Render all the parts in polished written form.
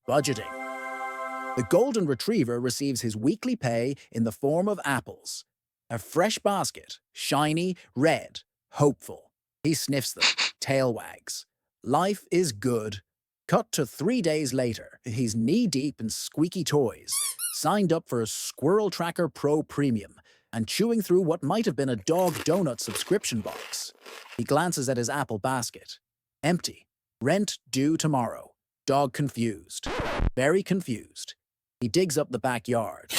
Budgeting. The golden retriever receives his weekly pay in the form of apples. A fresh basket, shiny, red, hopeful. He sniffs them, tail wags. Life is good. Cut to 3 days later, he's knee-deep in squeaky toys, signed up for a Squirrel Tracker Pro Premium, and chewing through what might have been a dog donut subscription box. He glances at his apple basket. Empty. Rent due tomorrow. Dog confused. Very confused. He digs up the backyard.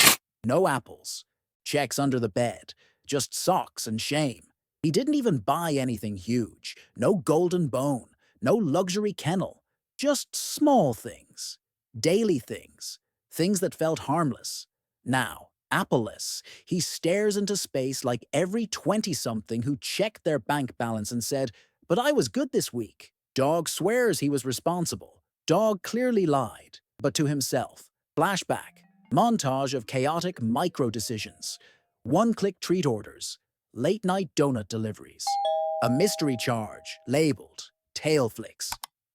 No apples. Checks under the bed. Just socks and shame. He didn't even buy anything huge. No golden bone. No luxury kennel. Just small things. Daily things. Things that felt harmless. Now, appleless, he stares into space like every 20-something who checked their bank balance and said, "But I was good this week." Dog swears he was responsible. Dog clearly lied, but to himself. Flashback. Montage of chaotic micro-decisions. One-click treat orders. Late-night donut deliveries. A mystery charge, labeled tail flicks.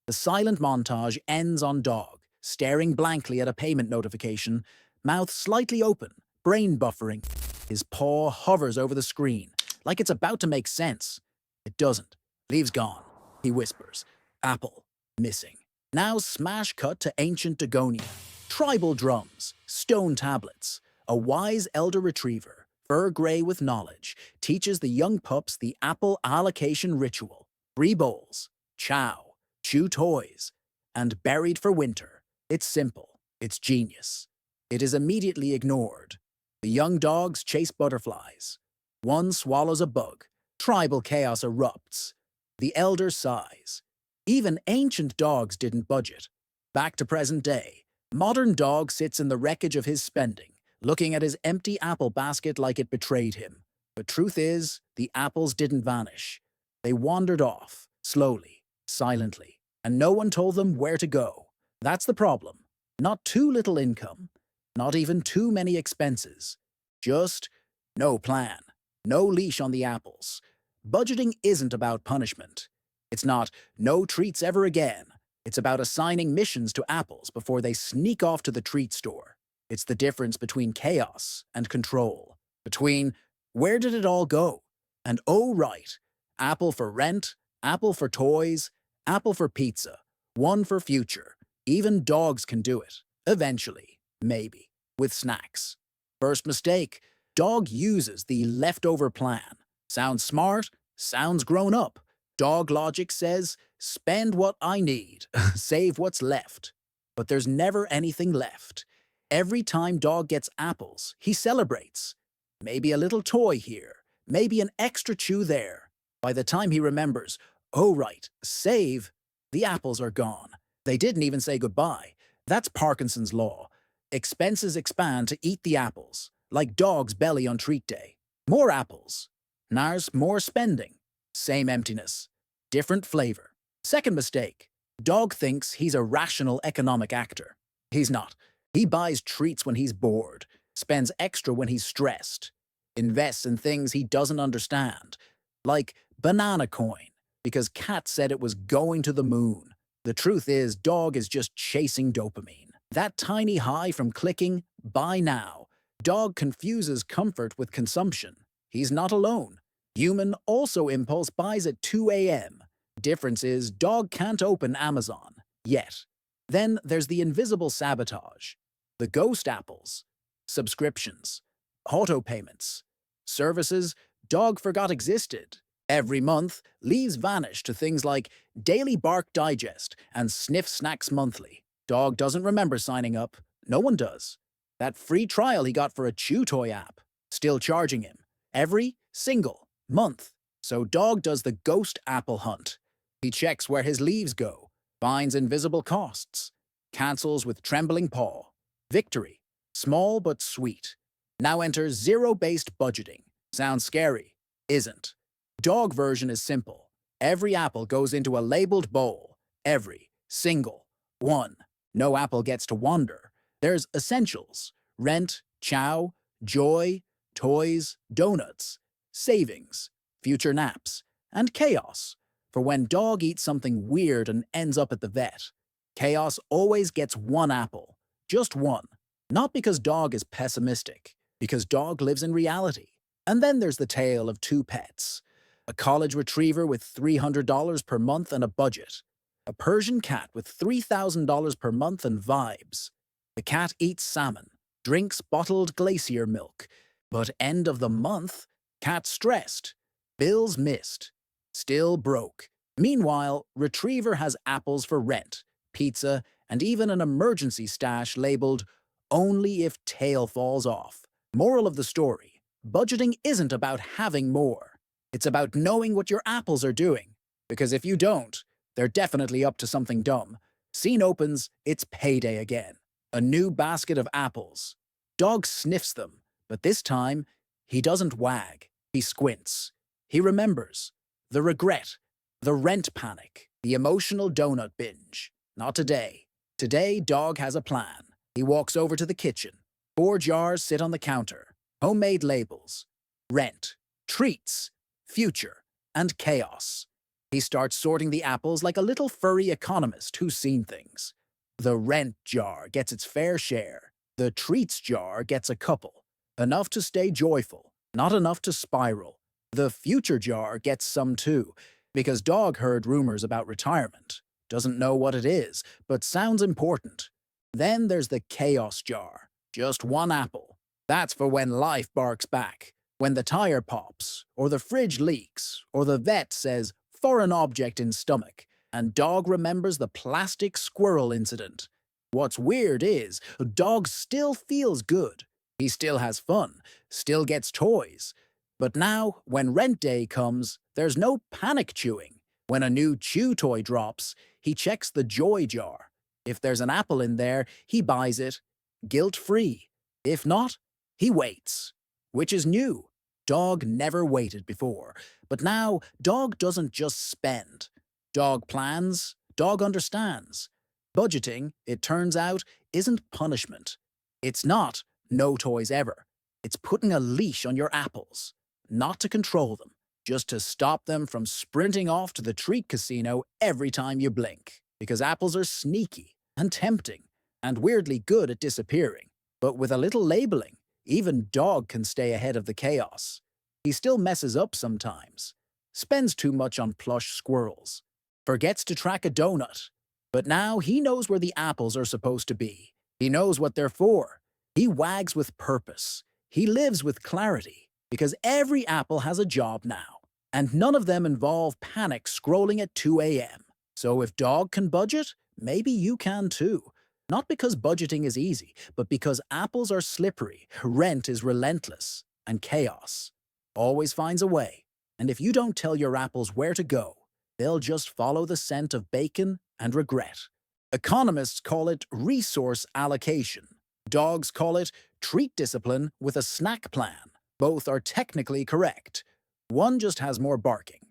The silent montage ends on Dog, staring blankly at a payment notification, mouth slightly open, brain buffering. His paw hovers over the screen, like it's about to make sense. It doesn't. Leaves gone. He whispers. Apple. Missing. Now smash cut to ancient Dagonia. Tribal drums. Stone tablets. A wise elder retriever, fur gray with knowledge, teaches the young pups the apple allocation ritual. 3 bowls. Chow. Chew toys. And buried for winter. It's simple. It's genius. It is immediately ignored. The young dogs chase butterflies. One swallows a bug. Tribal chaos erupts. The elder sighs. Even ancient dogs didn't budget. Back to present day. Modern dog sits in the wreckage of his spending, looking at his empty apple basket like it betrayed him. But truth is, the apples didn't vanish. They wandered off, slowly, silently, and no one told them where to go. That's the problem. Not too little income. Not even too many expenses. Just no plan. No leash on the apples. Budgeting isn't about punishment. It's not no treats ever again. It's about assigning missions to apples before they sneak off to the treat store. It's the difference between chaos and control. Between where did it all go? And oh right, apple for rent, apple for toys, apple for pizza, one for future. Even dogs can do it. Eventually, maybe, with snacks. First mistake, dog uses the leftover plan. Sounds smart, sounds grown up. Dog logic says, spend what I need, save what's left. But there's never anything left. Every time dog gets apples, he celebrates. Maybe a little toy here, maybe an extra chew there. By the time he remembers, oh right, save, the apples are gone. They didn't even say goodbye. That's Parkinson's law. Expenses expand to eat the apples, like dog's belly on treat day. More apples. Nars more spending. Same emptiness. Different flavor. Second mistake. Dog thinks he's a rational economic actor. He's not. He buys treats when he's bored, spends extra when he's stressed, invests in things he doesn't understand, like banana coin, because cat said it was going to the moon. The truth is, dog is just chasing dopamine. That tiny high from clicking, buy now. Dog confuses comfort with consumption. He's not alone. Human also impulse buys at 2 a.m. Difference is, dog can't open Amazon. Yet. Then there's the invisible sabotage. The ghost apples. Subscriptions. Auto payments. Services dog forgot existed. Every month, leaves vanish to things like Daily Bark Digest and Sniff Snacks Monthly. Dog doesn't remember signing up. No one does. That free trial he got for a chew toy app. Still charging him. Every single month. So dog does the ghost apple hunt. He checks where his leaves go. Finds invisible costs. Cancels with trembling paw. Victory. Small but sweet. Now enters zero-based budgeting. Sounds scary. Isn't. Dog version is simple. Every apple goes into a labeled bowl. Every single one. No apple gets to wander. There's essentials. Rent, chow, joy, toys, donuts, savings, future naps, and chaos for when dog eats something weird and ends up at the vet. Chaos always gets one apple. Just one. Not because dog is pessimistic, because dog lives in reality. And then there's the tale of two pets. A college retriever with $300 per month and a budget. A Persian cat with $3,000 per month and vibes. The cat eats salmon, drinks bottled glacier milk. But end of the month, cat stressed. Bills missed. Still broke. Meanwhile, retriever has apples for rent, pizza, and even an emergency stash labeled, "Only if tail falls off." Moral of the story, budgeting isn't about having more. It's about knowing what your apples are doing. Because if you don't, they're definitely up to something dumb. Scene opens, it's payday again. A new basket of apples. Dog sniffs them, but this time, he doesn't wag. He squints. He remembers. The regret. The rent panic. The emotional donut binge. Not today. Today, dog has a plan. He walks over to the kitchen. 4 jars sit on the counter. Homemade labels. Rent. Treats. Future. And chaos. He starts sorting the apples like a little furry economist who's seen things. The rent jar gets its fair share. The treats jar gets a couple. Enough to stay joyful, not enough to spiral. The future jar gets some too, because dog heard rumors about retirement. Doesn't know what it is, but sounds important. Then there's the chaos jar. Just one apple. That's for when life barks back. When the tire pops, or the fridge leaks, or the vet says, "foreign object in stomach," and dog remembers the plastic squirrel incident. What's weird is, dog still feels good. He still has fun, still gets toys. But now, when rent day comes, there's no panic chewing. When a new chew toy drops, he checks the joy jar. If there's an apple in there, he buys it, guilt-free. If not, he waits. Which is new. Dog never waited before. But now, dog doesn't just spend. Dog plans, dog understands. Budgeting, it turns out, isn't punishment. It's not no toys ever. It's putting a leash on your apples. Not to control them, just to stop them from sprinting off to the treat casino every time you blink. Because apples are sneaky and tempting and weirdly good at disappearing. But with a little labeling, even dog can stay ahead of the chaos. He still messes up sometimes. Spends too much on plush squirrels. Forgets to track a donut. But now he knows where the apples are supposed to be. He knows what they're for. He wags with purpose. He lives with clarity. Because every apple has a job now. And none of them involve panic scrolling at 2 a.m. So if dog can budget, maybe you can too. Not because budgeting is easy, but because apples are slippery, rent is relentless, and chaos always finds a way. And if you don't tell your apples where to go, they'll just follow the scent of bacon and regret. Economists call it resource allocation. Dogs call it treat discipline with a snack plan. Both are technically correct. One just has more barking.